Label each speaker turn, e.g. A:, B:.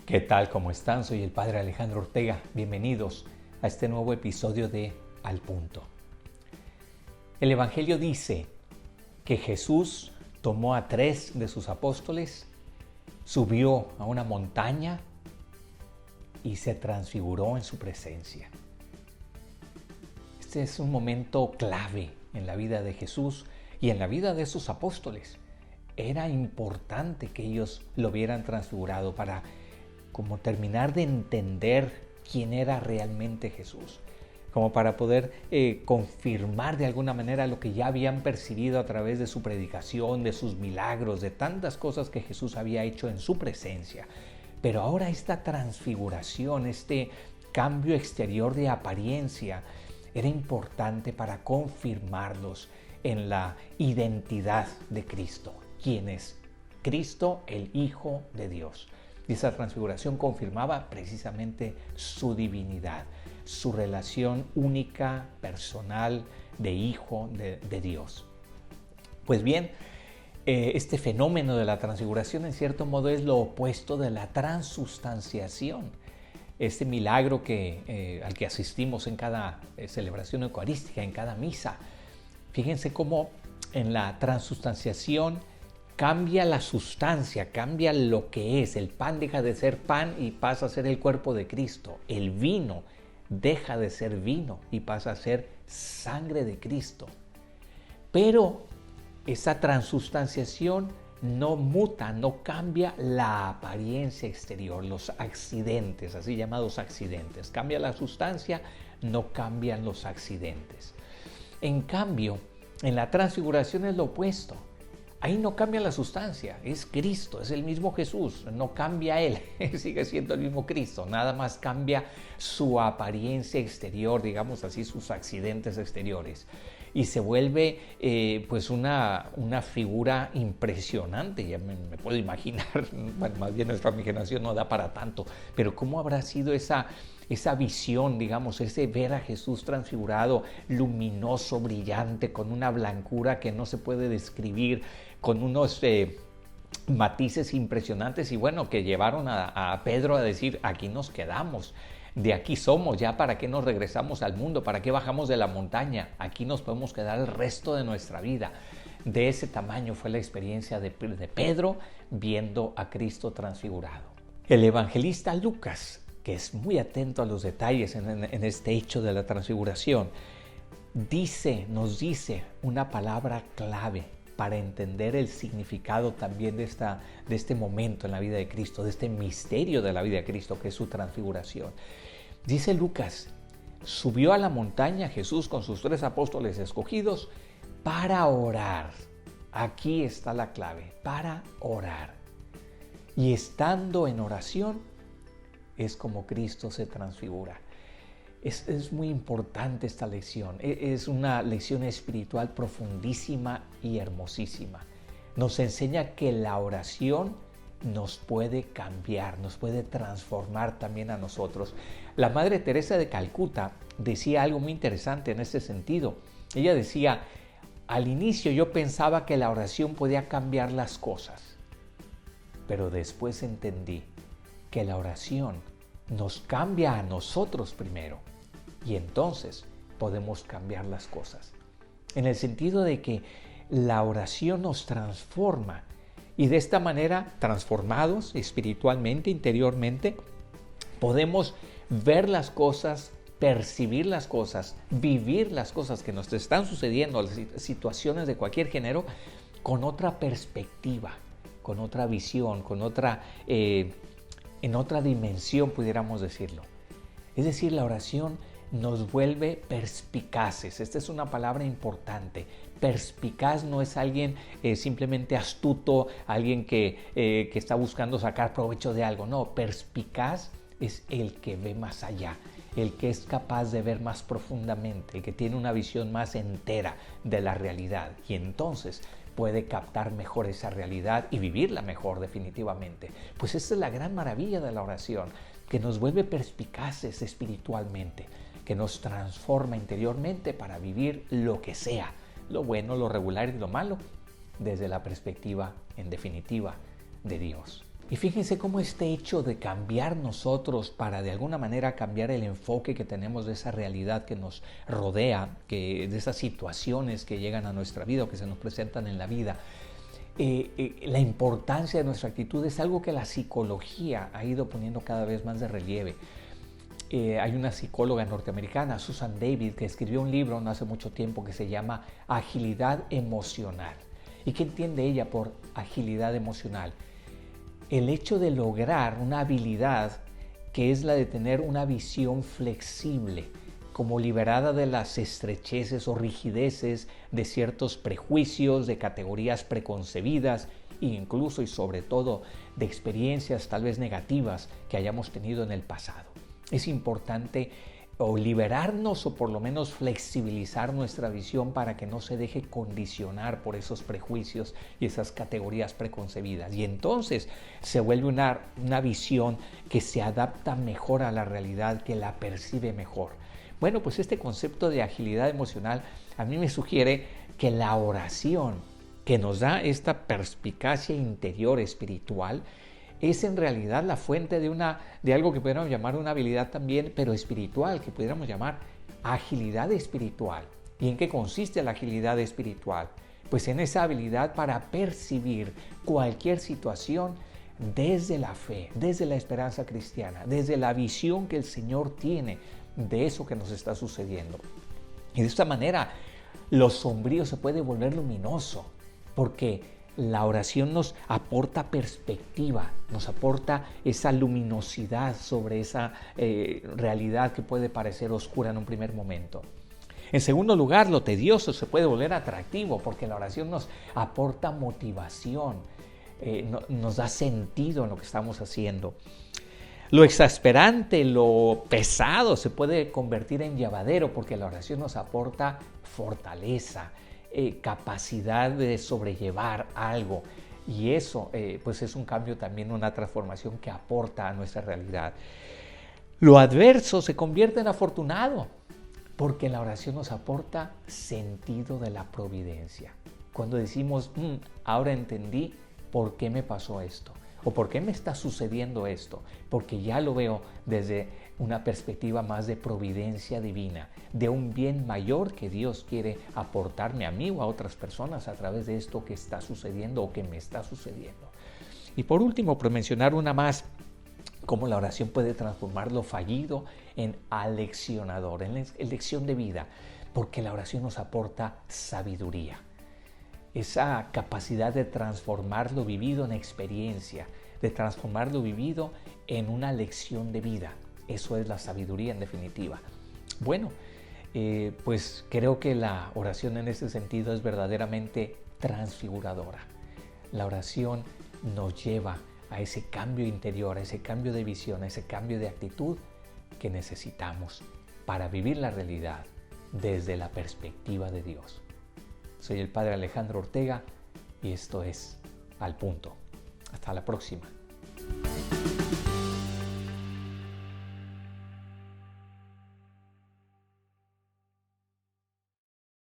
A: ¿Qué tal? ¿Cómo están? Soy el Padre Alejandro Ortega. Bienvenidos a este nuevo episodio de Al Punto. El Evangelio dice que Jesús tomó a 3 de sus apóstoles, subió a una montaña y se transfiguró en su presencia. Este es un momento clave en la vida de Jesús y en la vida de sus apóstoles. Era importante que ellos lo vieran transfigurado para como terminar de entender quién era realmente Jesús, como para poder confirmar de alguna manera lo que ya habían percibido a través de su predicación, de sus milagros, de tantas cosas que Jesús había hecho en su presencia. Pero ahora esta transfiguración, este cambio exterior de apariencia, era importante para confirmarlos en la identidad de Cristo. ¿Quién es? Cristo, el Hijo de Dios. Y esa transfiguración confirmaba precisamente su divinidad, su relación única, personal, de Hijo de Dios. Pues bien, este fenómeno de la transfiguración en cierto modo es lo opuesto de la transustanciación. Este milagro al que asistimos en cada celebración eucarística, en cada misa. Fíjense cómo en la transustanciación cambia la sustancia, cambia lo que es. El pan deja de ser pan y pasa a ser el cuerpo de Cristo. El vino deja de ser vino y pasa a ser sangre de Cristo. Pero esa transustanciación no muta, no cambia la apariencia exterior, los accidentes, así llamados accidentes. Cambia la sustancia, no cambian los accidentes. En cambio, en la transfiguración es lo opuesto. Ahí no cambia la sustancia, es Cristo, es el mismo Jesús, no cambia Él, sigue siendo el mismo Cristo, nada más cambia su apariencia exterior, digamos así, sus accidentes exteriores. Y se vuelve pues una figura impresionante, ya me puedo imaginar, bueno, más bien nuestra imaginación no da para tanto, pero ¿cómo habrá sido esa visión, digamos, ese ver a Jesús transfigurado, luminoso, brillante, con una blancura que no se puede describir, con unos matices impresionantes y bueno, que llevaron a Pedro a decir, aquí nos quedamos, de aquí somos, ya para qué nos regresamos al mundo, para qué bajamos de la montaña, aquí nos podemos quedar el resto de nuestra vida. De ese tamaño fue la experiencia de Pedro viendo a Cristo transfigurado. El evangelista Lucas, que es muy atento a los detalles en este hecho de la transfiguración, nos dice una palabra clave para entender el significado también de este momento en la vida de Cristo, de este misterio de la vida de Cristo que es su transfiguración. Dice Lucas, subió a la montaña Jesús con sus 3 apóstoles escogidos para orar. Aquí está la clave, para orar. Y estando en oración, es como Cristo se transfigura. Es muy importante esta lección. Es una lección espiritual profundísima y hermosísima. Nos enseña que la oración nos puede cambiar, nos puede transformar también a nosotros. La Madre Teresa de Calcuta decía algo muy interesante en este sentido. Ella decía, al inicio yo pensaba que la oración podía cambiar las cosas, pero después entendí que la oración nos cambia a nosotros primero y entonces podemos cambiar las cosas. En el sentido de que la oración nos transforma y de esta manera, transformados espiritualmente, interiormente, podemos ver las cosas, percibir las cosas, vivir las cosas que nos están sucediendo, las situaciones de cualquier género, con otra perspectiva, con otra visión, en otra dimensión, pudiéramos decirlo. Es decir, la oración nos vuelve perspicaces. Esta es una palabra importante. Perspicaz no es alguien simplemente astuto, alguien que está buscando sacar provecho de algo. No, perspicaz es el que ve más allá, el que es capaz de ver más profundamente, el que tiene una visión más entera de la realidad y entonces puede captar mejor esa realidad y vivirla mejor definitivamente. Pues esa es la gran maravilla de la oración, que nos vuelve perspicaces espiritualmente, que nos transforma interiormente para vivir lo que sea, lo bueno, lo regular y lo malo, desde la perspectiva, en definitiva, de Dios. Y fíjense cómo este hecho de cambiar nosotros para de alguna manera cambiar el enfoque que tenemos de esa realidad que nos rodea, de esas situaciones que llegan a nuestra vida o que se nos presentan en la vida, la importancia de nuestra actitud es algo que la psicología ha ido poniendo cada vez más de relieve. Hay una psicóloga norteamericana, Susan David, que escribió un libro no hace mucho tiempo que se llama Agilidad Emocional. ¿Y qué entiende ella por agilidad emocional? El hecho de lograr una habilidad que es la de tener una visión flexible, como liberada de las estrecheces o rigideces de ciertos prejuicios, de categorías preconcebidas, e incluso y sobre todo de experiencias tal vez negativas que hayamos tenido en el pasado. Es importante o liberarnos o por lo menos flexibilizar nuestra visión para que no se deje condicionar por esos prejuicios y esas categorías preconcebidas. Y entonces se vuelve una visión que se adapta mejor a la realidad, que la percibe mejor. Bueno, pues este concepto de agilidad emocional a mí me sugiere que la oración, que nos da esta perspicacia interior espiritual, es en realidad la fuente de algo que pudiéramos llamar una habilidad también, pero espiritual, que pudiéramos llamar agilidad espiritual. ¿Y en qué consiste la agilidad espiritual? Pues en esa habilidad para percibir cualquier situación desde la fe, desde la esperanza cristiana, desde la visión que el Señor tiene de eso que nos está sucediendo. Y de esta manera, lo sombrío se puede volver luminoso, porque la oración nos aporta perspectiva, nos aporta esa luminosidad sobre esa realidad que puede parecer oscura en un primer momento. En segundo lugar, lo tedioso se puede volver atractivo porque la oración nos aporta motivación, nos da sentido en lo que estamos haciendo. Lo exasperante, lo pesado se puede convertir en llevadero porque la oración nos aporta fortaleza, capacidad de sobrellevar algo, y eso pues es un cambio también, una transformación que aporta a nuestra realidad. Lo adverso se convierte en afortunado porque la oración nos aporta sentido de la providencia. Cuando decimos, ahora entendí por qué me pasó esto o por qué me está sucediendo esto, porque ya lo veo desde una perspectiva más de providencia divina, de un bien mayor que Dios quiere aportarme a mí o a otras personas a través de esto que está sucediendo o que me está sucediendo. Y por último, por mencionar una más, cómo la oración puede transformar lo fallido en aleccionador, en lección de vida, porque la oración nos aporta sabiduría. Esa capacidad de transformar lo vivido en experiencia, de transformar lo vivido en una lección de vida. Eso es la sabiduría en definitiva. Bueno, pues creo que la oración en este sentido es verdaderamente transfiguradora. La oración nos lleva a ese cambio interior, a ese cambio de visión, a ese cambio de actitud que necesitamos para vivir la realidad desde la perspectiva de Dios. Soy el Padre Alejandro Ortega y esto es Al Punto. Hasta la próxima.